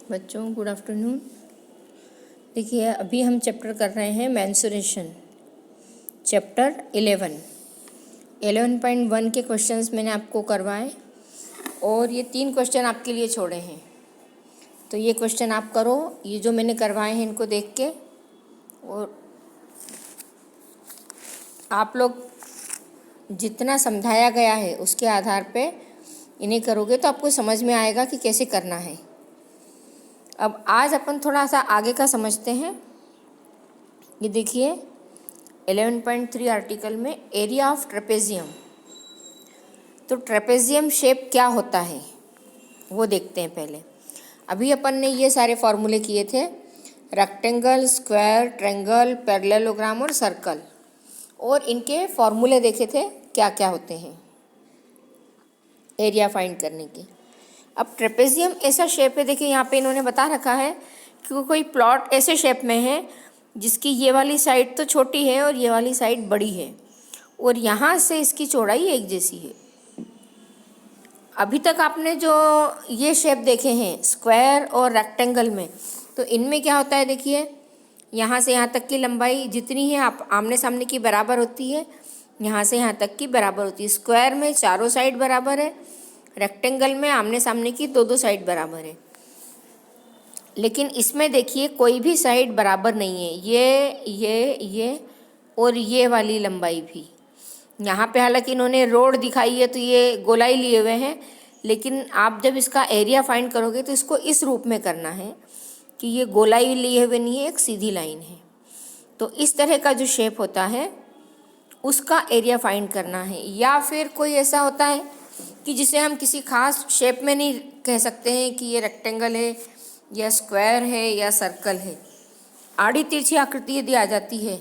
बच्चों good afternoon. देखिए अभी हम चैप्टर कर रहे हैं मेंसुरेशन, चैप्टर 11.1 के क्वेश्चंस मैंने आपको करवाए और ये 3 क्वेश्चन आपके लिए छोड़े हैं। तो ये क्वेश्चन आप करो, ये जो मैंने करवाए हैं इनको देख के, और आप लोग जितना समझाया गया है उसके आधार पे इन्हें करोगे तो आपको समझ में आएगा कि कैसे करना है। अब आज अपन थोड़ा सा आगे का समझते हैं। ये देखिए 11.3 आर्टिकल में एरिया ऑफ ट्रेपेजियम। तो ट्रेपेजियम शेप क्या होता है वो देखते हैं पहले। अभी अपन ने ये सारे फॉर्मूले किए थे, रेक्टेंगल, स्क्वायर, ट्रायंगल, पैरेललोग्राम और सर्कल, और इनके फॉर्मूले देखे थे क्या क्या होते हैं एरिया फाइंड करने के। अब ट्रेपेजियम ऐसा शेप है, देखिए यहाँ पे इन्होंने बता रखा है कि कोई प्लॉट ऐसे शेप में है जिसकी ये वाली साइड तो छोटी है और ये वाली साइड बड़ी है, और यहाँ से इसकी चौड़ाई एक जैसी है। अभी तक आपने जो ये शेप देखे हैं स्क्वायर और रेक्टेंगल में, तो इनमें क्या होता है, देखिए यहाँ से यहाँ तक की लंबाई जितनी है आप आमने सामने की बराबर होती है, यहाँ से यहाँ तक की बराबर होती है। स्क्वायर में चारों साइड बराबर है, रेक्टेंगल में आमने सामने की दो साइड बराबर है। लेकिन इसमें देखिए कोई भी साइड बराबर नहीं है, ये और ये वाली लंबाई भी। यहाँ पे हालांकि इन्होंने रोड दिखाई है तो ये गोलाई लिए हुए हैं, लेकिन आप जब इसका एरिया फाइंड करोगे तो इसको इस रूप में करना है कि ये गोलाई लिए हुए नहीं है, एक सीधी लाइन है। तो इस तरह का जो शेप होता है उसका एरिया फाइंड करना है। या फिर कोई ऐसा होता है कि जिसे हम किसी खास शेप में नहीं कह सकते हैं कि ये रेक्टेंगल है या स्क्वायर है या सर्कल है, आड़ी तिरछी आकृति यदि आ जाती है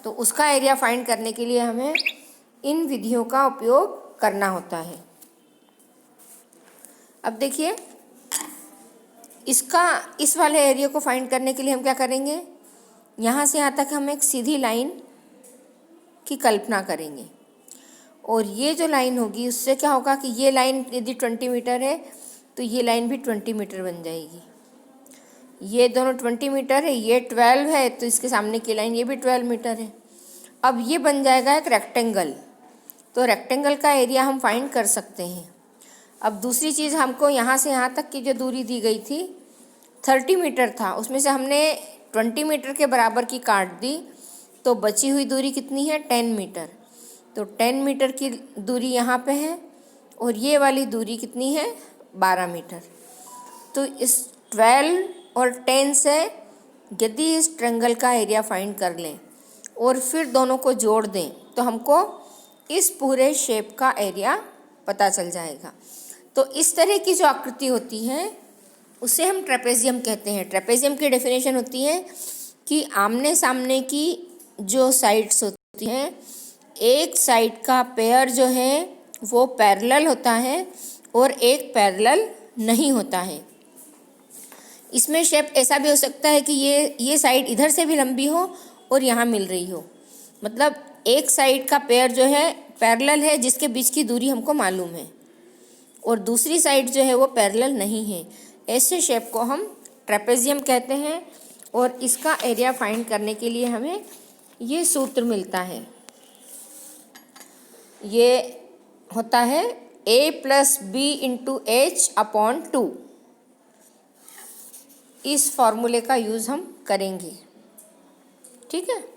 तो उसका एरिया फाइंड करने के लिए हमें इन विधियों का उपयोग करना होता है। अब देखिए इस वाले एरिया को फाइंड करने के लिए हम क्या करेंगे, यहाँ से यहाँ तक हम एक सीधी लाइन की कल्पना करेंगे, और ये जो लाइन होगी उससे क्या होगा कि ये लाइन यदि 20 मीटर है तो ये लाइन भी 20 मीटर बन जाएगी। ये दोनों 20 मीटर है, ये 12 है, तो इसके सामने की लाइन ये भी 12 मीटर है। अब ये बन जाएगा एक रेक्टेंगल। तो रेक्टेंगल का एरिया हम फाइंड कर सकते हैं। अब दूसरी चीज़, हमको यहाँ से यहाँ तक की जो दूरी दी गई थी 30 मीटर था, उसमें से हमने 20 मीटर के बराबर की काट दी, तो बची हुई दूरी कितनी है, 10 मीटर। तो 10 मीटर की दूरी यहाँ पे है और ये वाली दूरी कितनी है, 12 मीटर। तो इस 12 और 10 से यदि इस ट्रायंगल का एरिया फाइंड कर लें और फिर दोनों को जोड़ दें तो हमको इस पूरे शेप का एरिया पता चल जाएगा। तो इस तरह की जो आकृति होती है उसे हम ट्रेपेजियम कहते हैं। ट्रेपेजियम की डेफिनेशन होती है कि आमने सामने की जो साइड्स होती हैं, एक साइड का पेयर जो है वो पैरेलल होता है और एक पैरेलल नहीं होता है। इसमें शेप ऐसा भी हो सकता है कि ये साइड इधर से भी लंबी हो और यहाँ मिल रही हो, मतलब एक साइड का पेयर जो है पैरेलल है जिसके बीच की दूरी हमको मालूम है, और दूसरी साइड जो है वो पैरेलल नहीं है। ऐसे शेप को हम ट्रेपेजियम कहते हैं, और इसका एरिया फाइंड करने के लिए हमें ये सूत्र मिलता है। ये होता है a+b × h/2। इस फॉर्मूले का यूज़ हम करेंगे, ठीक है।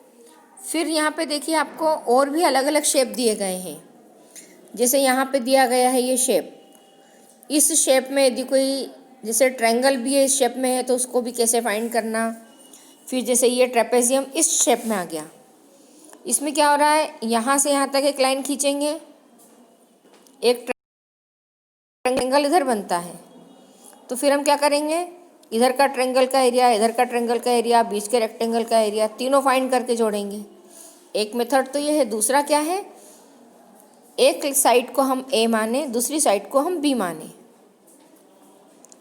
फिर यहाँ पे देखिए आपको और भी अलग अलग शेप दिए गए हैं। जैसे यहाँ पे दिया गया है ये शेप, इस शेप में यदि कोई जैसे ट्रायंगल भी है इस शेप में है तो उसको भी कैसे फाइंड करना। फिर जैसे ये ट्रेपेजियम इस शेप में आ गया, इसमें क्या हो रहा है, यहाँ से यहाँ तक एक लाइन खींचेंगे, एक ट्रायंगल इधर बनता है, तो फिर हम क्या करेंगे, इधर का ट्रायंगल का एरिया, इधर का ट्रायंगल का एरिया, बीच के रेक्टेंगल का एरिया, तीनों फाइंड करके जोड़ेंगे। एक मेथड तो ये है। दूसरा क्या है, एक साइड को हम a माने, दूसरी साइड को हम b माने।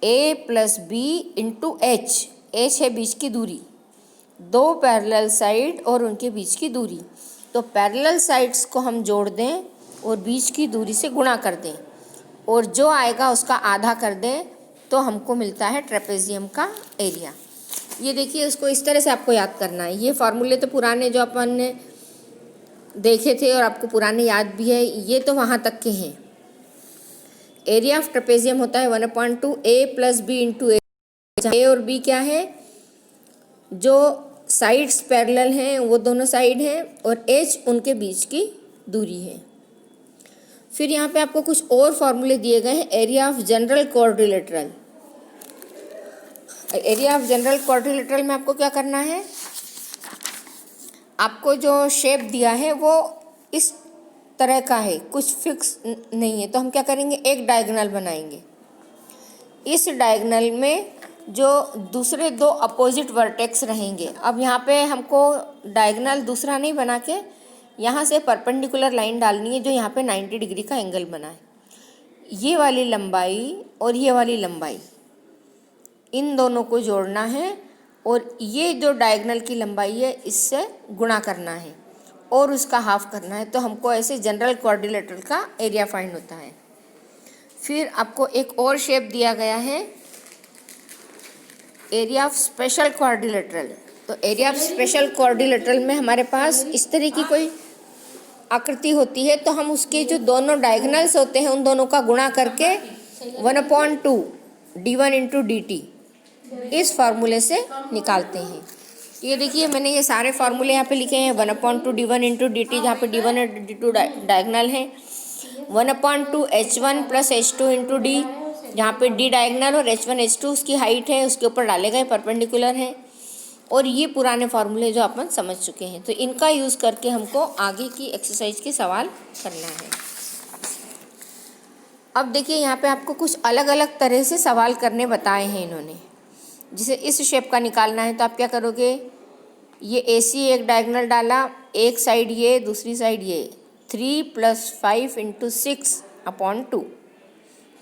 a+b × h, h है बीच की दूरी, दो पैरेलल साइड और उनके बीच की दूरी। तो पैरेलल साइड्स को हम जोड़ दें और बीच की दूरी से गुणा कर दें, और जो आएगा उसका आधा कर दें, तो हमको मिलता है ट्रेपेजियम का एरिया। ये देखिए, उसको इस तरह से आपको याद करना है। ये फार्मूले तो पुराने जो अपन ने देखे थे और आपको पुराने याद भी है, ये तो वहाँ तक के हैं। एरिया ऑफ ट्रेपेजियम होता है 1/2 a + b × a। ए और बी क्या है, जो साइड्स पैरेलल हैं वो दोनों साइड हैं, और एच उनके बीच की दूरी है। फिर यहाँ पे आपको कुछ और फॉर्मूले दिए गए हैं। Area of general quadrilateral, area of general quadrilateral में आपको क्या करना है, आपको जो शेप दिया है वो इस तरह का है, कुछ फिक्स नहीं है। तो हम क्या करेंगे, एक डायगोनल बनाएंगे। इस डायगोनल में जो दूसरे दो अपोजिट वर्टेक्स रहेंगे, अब यहाँ पे हमको डायगोनल दूसरा नहीं बना के यहाँ से परपेंडिकुलर लाइन डालनी है जो यहाँ पे 90 डिग्री का एंगल बनाए। ये वाली लंबाई और ये वाली लंबाई, इन दोनों को जोड़ना है, और ये जो डायगोनल की लंबाई है इससे गुणा करना है और उसका हाफ करना है। तो हमको ऐसे जनरल क्वाड्रिलेटरल का एरिया फाइंड होता है। फिर आपको एक और शेप दिया गया है, एरिया ऑफ स्पेशल क्वाड्रिलेटरल। तो एरिया ऑफ स्पेशल क्वाड्रिलेटरल में हमारे पास इस तरह की कोई आकृति होती है, तो हम उसके जो दोनों डायगोनल्स होते हैं उन दोनों का गुणा करके 1/2 d1 × dt इस फार्मूले से निकालते हैं। ये देखिए, मैंने ये सारे फार्मूले यहाँ पे लिखे हैं। 1/2 d1 × dt, जहाँ पे d1 और d2 डायगोनल है। 1/2 h1 + h2 × d, जहाँ पे d डायगोनल और h1 h2 उसकी हाइट है, उसके ऊपर डाले गए परपेंडिकुलर है। और ये पुराने फार्मूले जो अपन समझ चुके हैं, तो इनका यूज़ करके हमको आगे की एक्सरसाइज के सवाल करना है। अब देखिए, यहाँ पे आपको कुछ अलग अलग तरह से सवाल करने बताए हैं इन्होंने। जिसे इस शेप का निकालना है तो आप क्या करोगे, ये AC एक डायगोनल डाला, एक साइड ये, दूसरी साइड ये, 3 + 5 × 6/2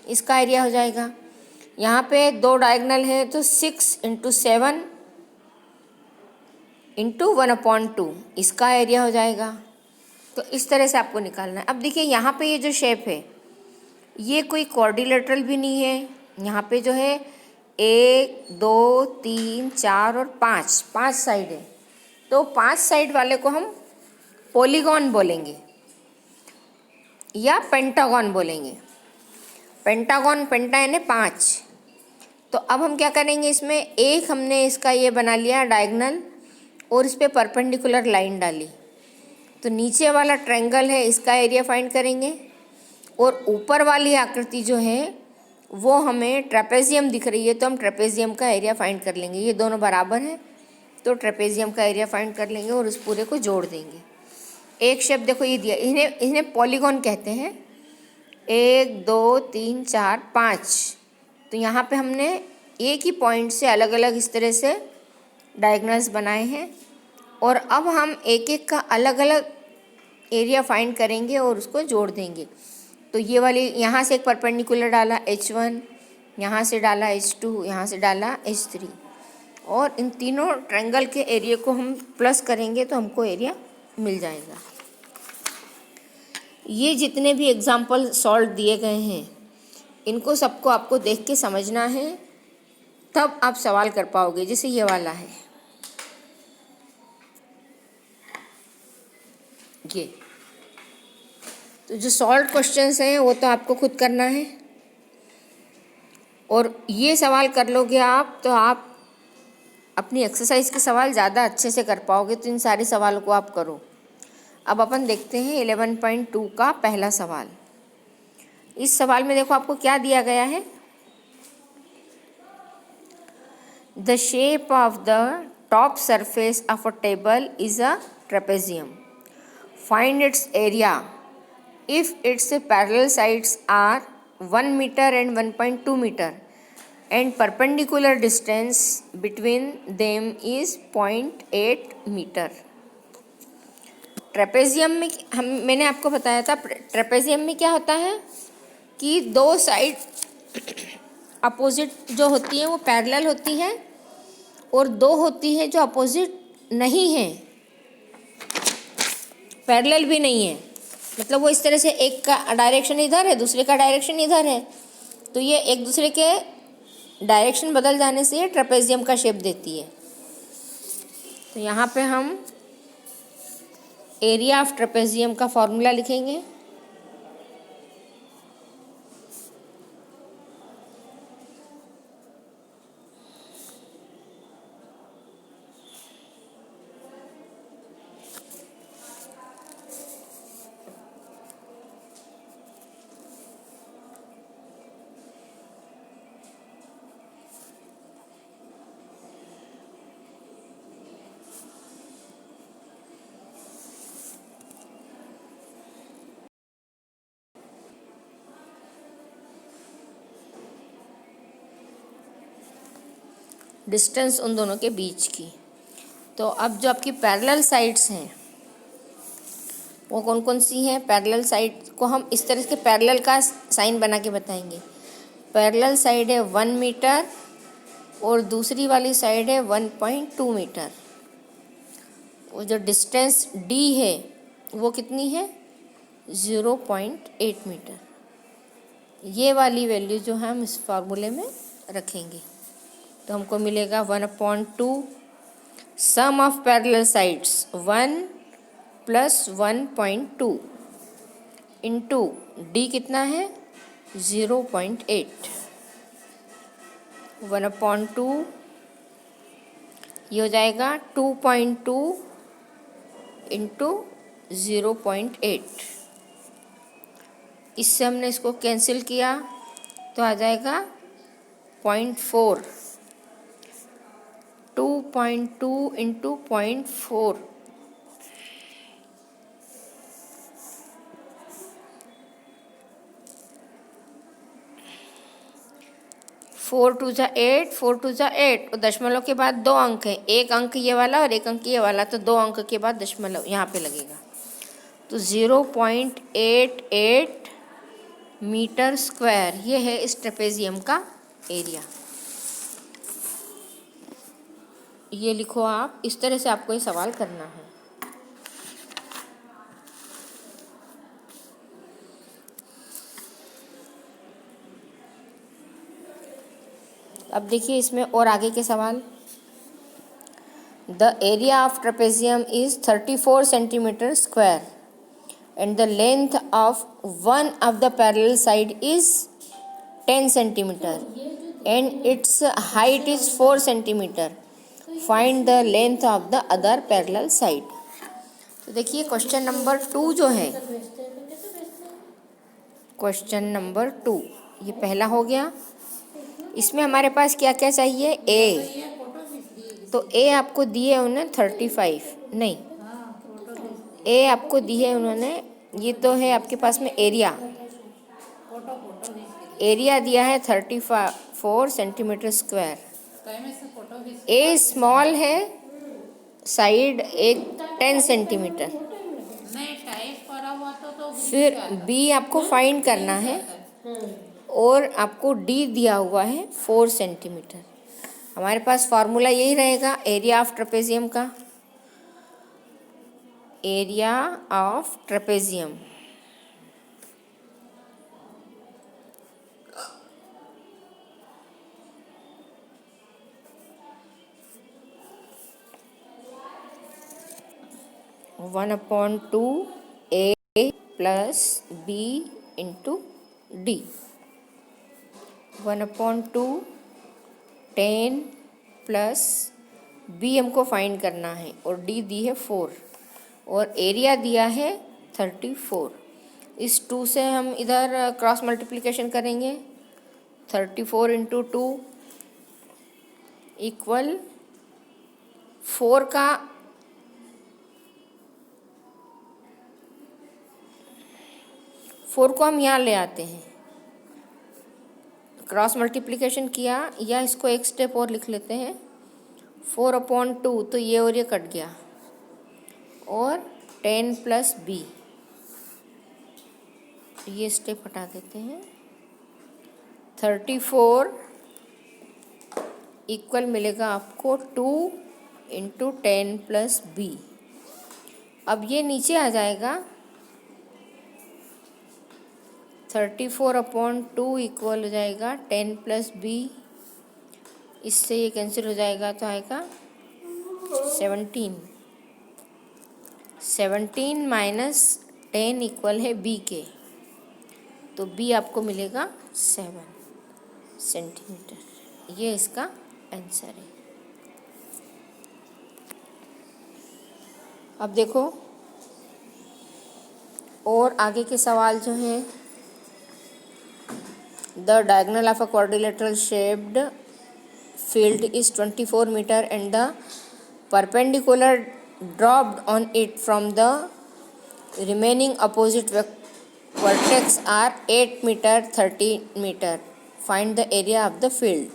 इसका एरिया हो जाएगा। यहाँ पे दो डायगोनल है तो 6 × 7 × 1/2 इसका एरिया हो जाएगा। तो इस तरह से आपको निकालना है। अब देखिए, यहाँ पे ये जो शेप है ये कोई क्वाड्रिलेटरल भी नहीं है। यहाँ पे जो है 1 2 3 4 और 5 साइड है, तो 5 साइड वाले को हम पॉलीगॉन बोलेंगे या पेंटागॉन बोलेंगे। पेंटागॉन, पेंटा यानी 5। तो अब हम क्या करेंगे, इसमें एक हमने इसका ये बना लिया डायगोनल और इस पर परपेंडिकुलर लाइन डाली, तो नीचे वाला ट्रायंगल है इसका एरिया फाइंड करेंगे। और ऊपर वाली आकृति जो है वो हमें ट्रेपेजियम दिख रही है, तो हम ट्रेपेजियम का एरिया फाइंड कर लेंगे। ये दोनों बराबर हैं तो ट्रेपेजियम का एरिया फाइंड कर लेंगे और उस पूरे को जोड़ देंगे। एक शब्द देखो ये दिया, इन्हें पॉलीगॉन कहते हैं। 1 2 3 4 5, तो यहाँ पे हमने एक ही पॉइंट से अलग अलग इस तरह से डायगोनल्स बनाए हैं, और अब हम एक एक का अलग अलग एरिया फाइंड करेंगे और उसको जोड़ देंगे। तो ये वाली यहाँ से एक परपेंडिकुलर डाला h1, यहाँ से डाला h2, यहाँ से डाला h3, और इन तीनों ट्रायंगल के एरिया को हम प्लस करेंगे तो हमको एरिया मिल जाएगा। ये जितने भी एग्जाम्पल सॉल्व दिए गए हैं इनको सबको आपको देख के समझना है, तब आप सवाल कर पाओगे। जैसे ये वाला है, ये तो जो सॉल्व क्वेश्चंस हैं वो तो आपको खुद करना है, और ये सवाल कर लोगे आप तो आप अपनी एक्सरसाइज के सवाल ज़्यादा अच्छे से कर पाओगे। तो इन सारे सवालों को आप करो। अब अपन देखते हैं 11.2 का पहला सवाल। इस सवाल में देखो आपको क्या दिया गया है, the shape of the top surface of a table is a trapezium, find its area if its parallel sides are 1 meter and 1.2 meter and perpendicular distance between them is 0.8 meter। Trapezium में मैंने आपको बताया था, trapezium में क्या होता है कि दो साइड अपोजिट जो होती है वो पैरेलल होती है, और दो होती है जो अपोजिट नहीं है, पैरेलल भी नहीं है। मतलब वो इस तरह से एक का डायरेक्शन इधर है, दूसरे का डायरेक्शन इधर है, तो ये एक दूसरे के डायरेक्शन बदल जाने से ये ट्रेपेजियम का शेप देती है। तो यहाँ पे हम एरिया ऑफ ट्रेपेजियम का फॉर्मूला लिखेंगे। डिस्टेंस उन दोनों के बीच की। तो अब जो आपकी पैरेलल साइड्स हैं वो कौन कौन सी हैं? पैरेलल साइड को हम इस तरह के पैरेलल का साइन बना के बताएंगे। पैरेलल साइड है 1 मीटर और दूसरी वाली साइड है 1.2 मीटर। वो जो डिस्टेंस D है वो कितनी है? 0.8 मीटर। ये वाली वैल्यू जो है हम इस फार्मूले में रखेंगे तो हमको मिलेगा 1/2 sum of parallel sides 1 + 1.2 into D कितना है? 0.8। 1/2 ये हो जाएगा 2.2 इंटू 0.8। इससे हमने इसको कैंसिल किया तो आ जाएगा 0.4। 2.2 इंटू 0.4 4 2 जा 8, 4 2 जा 8 और दशमलव के बाद 2 अंक है। एक अंक ये वाला और एक अंक ये वाला, तो 2 अंक के बाद दशमलव यहाँ पे लगेगा। तो 0.88 मीटर स्क्वायर ये है इस ट्रेपेजियम का एरिया। ये लिखो आप, इस तरह से आपको ये सवाल करना है। अब देखिए इसमें और आगे के सवाल। The area of trapezium is 34 centimetre square and the length of one of the parallel side is 10 centimetre and it's height is 4 centimetre. Find the length of the other parallel side. तो देखिए question number 2 जो है, question number 2 ये पहला हो गया। इसमें हमारे पास क्या क्या चाहिए? ए। तो ए आपको दिए उन्होंने 35, नहीं ए आपको दिए उन्होंने, ये तो है आपके पास में एरिया। एरिया दिया है 34 सेंटीमीटर स्क्वायर। ए स्मॉल है, साइड एक 10 सेंटीमीटर। फिर बी आपको फाइंड करना है और आपको डी दिया हुआ है 4 सेंटीमीटर। हमारे पास फार्मूला यही रहेगा एरिया ऑफ ट्रेपेजियम का। Area of trapezium one upon 2 a plus b into d. 1/2 10 plus b हमको फाइंड करना है और डी दी है 4 और एरिया दिया है 34। इस 2 से हम इधर क्रॉस मल्टीप्लिकेशन करेंगे। 34 इंटू 2 इक्वल 4 का 4 को हम यहाँ ले आते हैं, क्रॉस मल्टीप्लिकेशन किया, या इसको एक स्टेप और लिख लेते हैं 4/2 तो ये और ये कट गया और 10 प्लस बी, ये स्टेप हटा देते हैं। 34 इक्वल मिलेगा आपको 2 इंटू 10 प्लस बी। अब ये नीचे आ जाएगा 34/2 इक्वल हो जाएगा 10 प्लस बी इससे ये कैंसिल हो जाएगा तो आएगा 17। 17 माइनस 10 इक्वल है बी के, तो बी आपको मिलेगा 7 सेंटीमीटर। ये इसका आंसर है। अब देखो और आगे के सवाल जो हैं, the diagonal of a quadrilateral shaped field is 24 meter and the perpendicular dropped on it from the remaining opposite vertex are 8 meter 30 meter. Find the area of the field.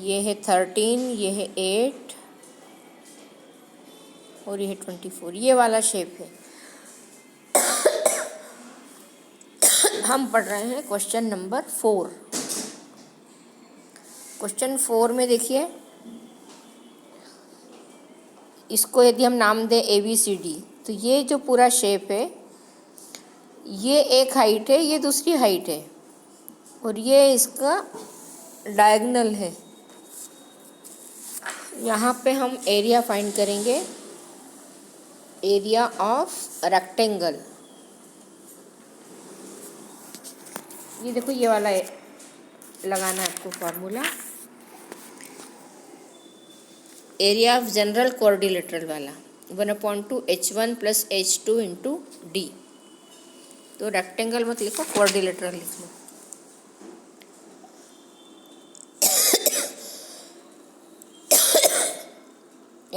ये है 13, ये है 8 और ये है 24। ये वाला शेप है। हम पढ़ रहे हैं क्वेश्चन नंबर 4। क्वेश्चन 4 में देखिए, इसको यदि हम नाम दें ABCD, तो ये जो पूरा शेप है, ये एक हाइट है, ये दूसरी हाइट है, और ये इसका डायगोनल है। यहाँ पे हम एरिया फाइंड करेंगे, एरिया ऑफ रेक्टेंगल। ये देखो ये वाला लगाना है आपको formula, area of general quadrilateral वाला 1/2 H1 + H2 × D। तो रेक्टेंगल मत लिखो, क्वाड्रिलेटरल लिख लो।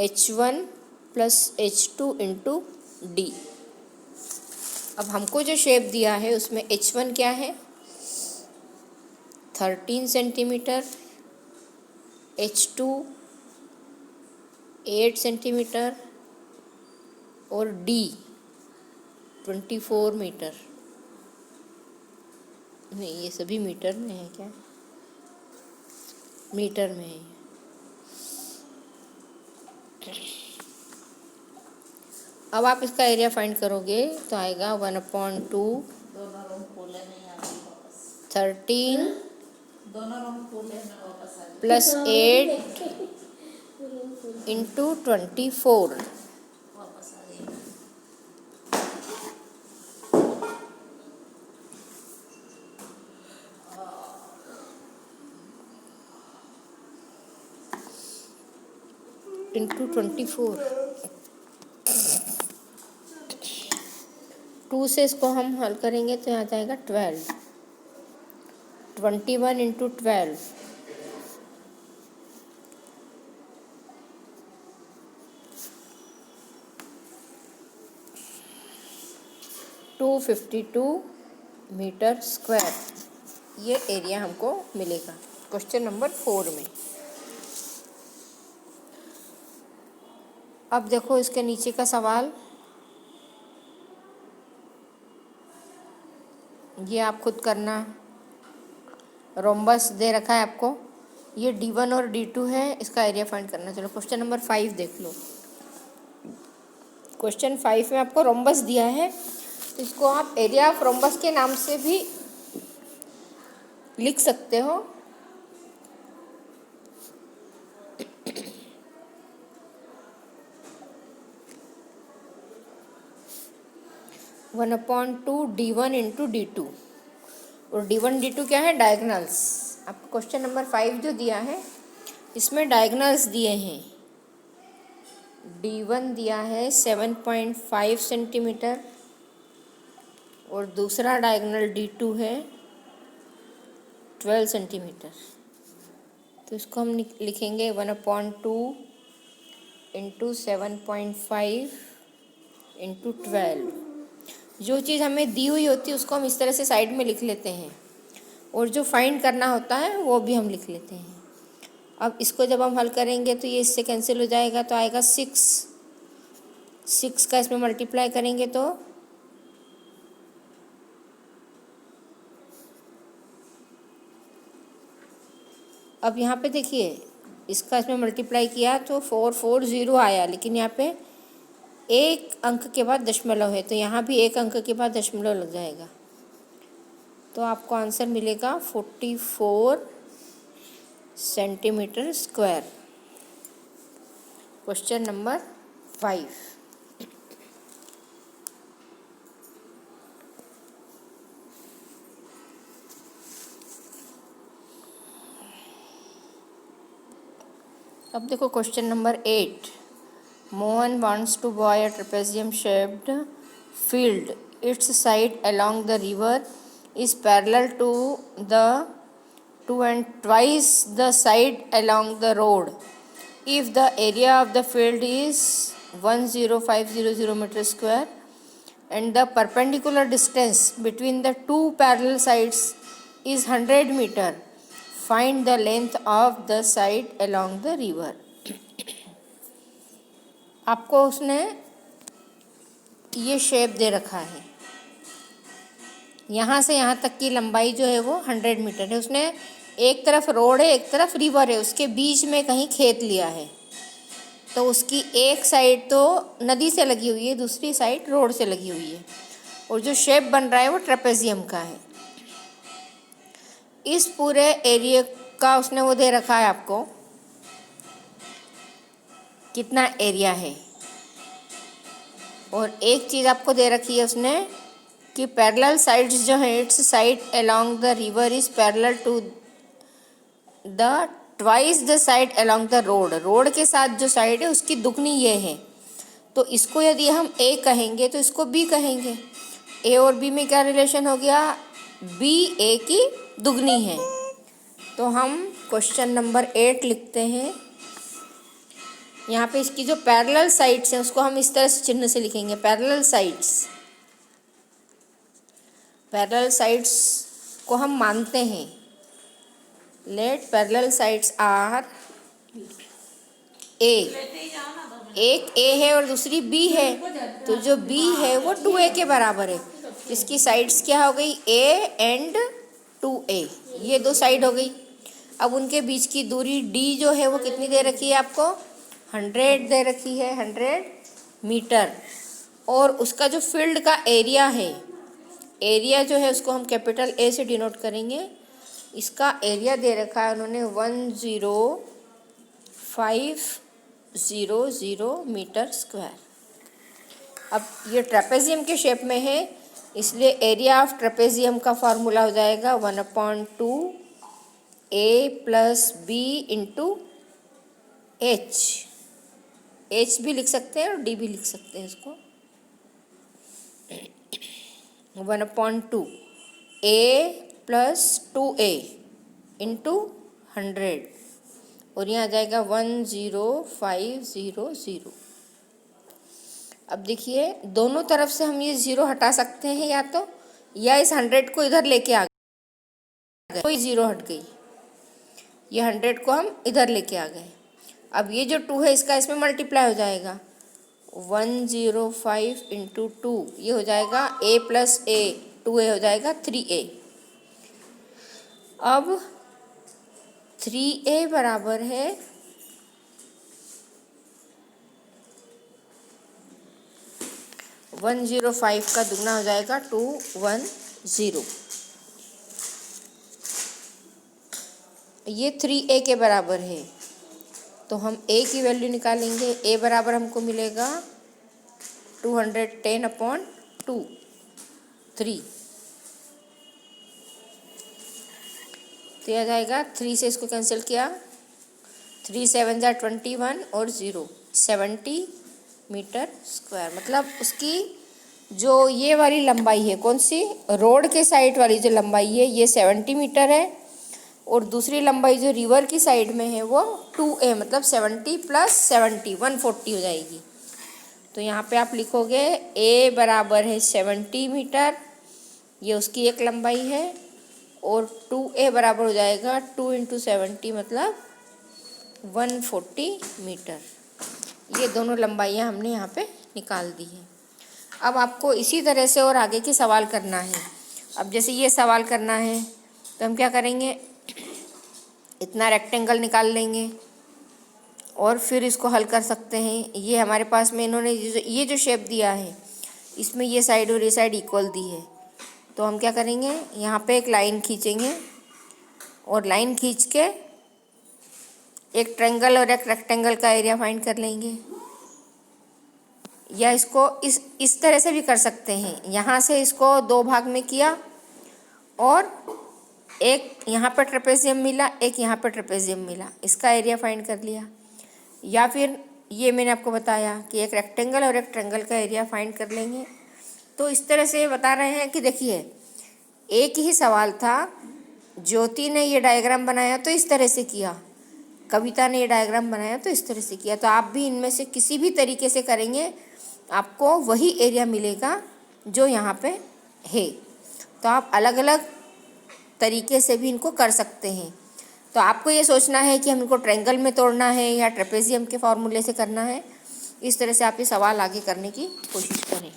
H1 + H2 × D। अब हमको जो शेप दिया है उसमें H1 क्या है, 13 सेंटीमीटर, H2 8 सेंटीमीटर और D 24 मीटर। नहीं, ये सभी मीटर में है क्या? मीटर में है। अब आप इसका एरिया फाइंड करोगे तो आएगा 1/2 13 + 8 × 24। × 24। 2 से इसको हम हल करेंगे तो यहाँ जाएगा 12। 21 × 12 252 मीटर स्क्वायर। ये एरिया हमको मिलेगा क्वेश्चन नंबर 4 में। अब देखो इसके नीचे का सवाल, ये आप खुद करना। रोम्बस दे रखा है आपको, ये D1 और D2 है, इसका एरिया फाइंड करना। चलो क्वेश्चन नंबर 5 देख लो। क्वेश्चन 5 में आपको रोम्बस दिया है, तो इसको आप एरिया ऑफ रोम्बस के नाम से भी लिख सकते हो। वन अपॉन 2 D1 × D2, और D1 D2 क्या है, डायगोनल्स। आपको क्वेश्चन नंबर 5 जो दिया है इसमें डायगोनल्स दिए हैं। D1 दिया है 7.5 सेंटीमीटर और दूसरा डायगोनल D2 है 12 सेंटीमीटर। तो इसको हम लिखेंगे 1/2 × 7.5 × 12। जो चीज़ हमें दी हुई होती है उसको हम इस तरह से साइड में लिख लेते हैं, और जो फाइंड करना होता है वो भी हम लिख लेते हैं। अब इसको जब हम हल करेंगे तो ये इससे कैंसिल हो जाएगा, तो आएगा 6 का इसमें मल्टीप्लाई करेंगे तो अब यहाँ पे देखिए, इसका इसमें मल्टीप्लाई किया तो 440 आया, लेकिन यहाँ पे एक अंक के बाद दशमलव है, तो यहाँ भी एक अंक के बाद दशमलव लग जाएगा, तो आपको आंसर मिलेगा 44 सेंटीमीटर स्क्वायर। Question number 5। अब देखो question number 8। Mohan wants to buy a trapezium shaped field. Its side along the river is parallel to and twice the side along the road. If the area of the field is 10500 meter square and the perpendicular distance between the two parallel sides is 100 meter, find the length of the side along the river. आपको उसने ये shape दे रखा है, यहाँ से यहाँ तक की लंबाई जो है वो 100 मीटर है। उसने एक तरफ रोड है, एक तरफ रिवर है, उसके बीच में कहीं खेत लिया है, तो उसकी एक साइड तो नदी से लगी हुई है, दूसरी साइड रोड से लगी हुई है, और जो शेप बन रहा है वो ट्रेपेजियम का है। इस पूरे एरिया का उसने वो दे रखा है आपको, कितना एरिया है, और एक चीज़ आपको दे रखी है उसने कि पैरेलल साइड्स जो है, it's side along the river is parallel to the twice the side along the road. Road के साथ जो साइड है उसकी दुगनी ये है, तो इसको यदि हम ए कहेंगे तो इसको बी कहेंगे। ए और बी में क्या रिलेशन हो गया, बी ए की दुगनी है। तो हम क्वेश्चन नंबर 8 लिखते हैं। यहाँ पे इसकी जो पैरेलल साइड्स हैं उसको हम इस तरह से चिन्ह से लिखेंगे, पैरेलल साइड्स। पैरेलल साइड्स को हम मानते हैं, late parallel sides R A. एक ए है और दूसरी बी है, तो जो बी है वो 2a के बराबर है। इसकी साइड्स क्या हो गई, a एंड 2a, ये दो साइड हो गई। अब उनके बीच की दूरी d जो है वो कितनी दे रखी है आपको, 100 दे रखी है, 100 मीटर। और उसका जो फील्ड का एरिया है, एरिया जो है उसको हम कैपिटल ए से डिनोट करेंगे। इसका एरिया दे रखा है उन्होंने 10500 मीटर स्क्वायर। अब ये ट्रेपेजियम के शेप में है, इसलिए एरिया ऑफ ट्रेपेजियम का फार्मूला हो जाएगा 1/2 a plus b into h. H भी लिख सकते हैं और डी भी लिख सकते हैं इसको। 1/2 a प्लस 2a इंटू 100, और यहाँ आ जाएगा 10500। अब देखिए दोनों तरफ से हम ये 0 हटा सकते हैं, या इस 100 को इधर लेके आ गए, कोई 0 हट गई, ये 100 को हम इधर लेके आ गए। अब ये जो 2 है इसका इसमें मल्टीप्लाई हो जाएगा, 105 इंटू 2, ये हो जाएगा a प्लस a, 2a हो जाएगा 3a। अब 3a बराबर है 105 का दुगना हो जाएगा 210। ये 3a के बराबर है, तो हम a की वैल्यू निकालेंगे। a बराबर हमको मिलेगा 210/2, 3। तो आ जाएगा 3 से इसको कैंसिल किया, 3 7 जा 21 और 0 70 मीटर स्क्वायर। मतलब उसकी जो ये वाली लंबाई है, कौन सी, रोड के साइड वाली जो लंबाई है ये 70 मीटर है, और दूसरी लंबाई जो रिवर की साइड में है वो 2a, मतलब 70 प्लस 70 140 हो जाएगी। तो यहाँ पे आप लिखोगे a बराबर है 70 मीटर, ये उसकी एक लंबाई है, और 2a बराबर हो जाएगा 2 × 70 मतलब 140 मीटर। ये दोनों लंबाइयाँ हमने यहाँ पे निकाल दी हैं। अब आपको इसी तरह से और आगे के सवाल करना है। अब जैसे ये सवाल करना है तो हम क्या करेंगे, इतना रेक्टेंगल निकाल लेंगे और फिर इसको हल कर सकते हैं। ये हमारे पास में इन्होंने ये जो शेप दिया है इसमें ये साइड और ये साइड इक्वल दी है, तो हम क्या करेंगे, यहाँ पे एक लाइन खींचेंगे और लाइन खींच के एक ट्रायंगल और एक रेक्टेंगल का एरिया फाइंड कर लेंगे। या इसको इस तरह से भी कर सकते हैं, यहाँ से इसको दो भाग में किया और एक यहाँ पर ट्रेपेजियम मिला, एक यहाँ पर ट्रेपेजियम मिला, इसका एरिया फाइंड कर लिया। या फिर ये मैंने आपको बताया कि एक रेक्टेंगल और एक ट्रायंगल का एरिया फाइंड कर लेंगे। तो इस तरह से बता रहे हैं कि देखिए एक ही सवाल था, ज्योति ने ये डायग्राम बनाया तो इस तरह से किया, कविता ने ये डायग्राम बनाया तो इस तरह से किया। तो आप भी इनमें से किसी भी तरीके से करेंगे आपको वही एरिया मिलेगा जो यहाँ पे है। तो आप अलग अलग तरीके से भी इनको कर सकते हैं। तो आपको ये सोचना है कि हम इनको ट्रायंगल में तोड़ना है या ट्रेपेजियम के फॉर्मूले से करना है। इस तरह से आप ये सवाल आगे करने की कोशिश करें।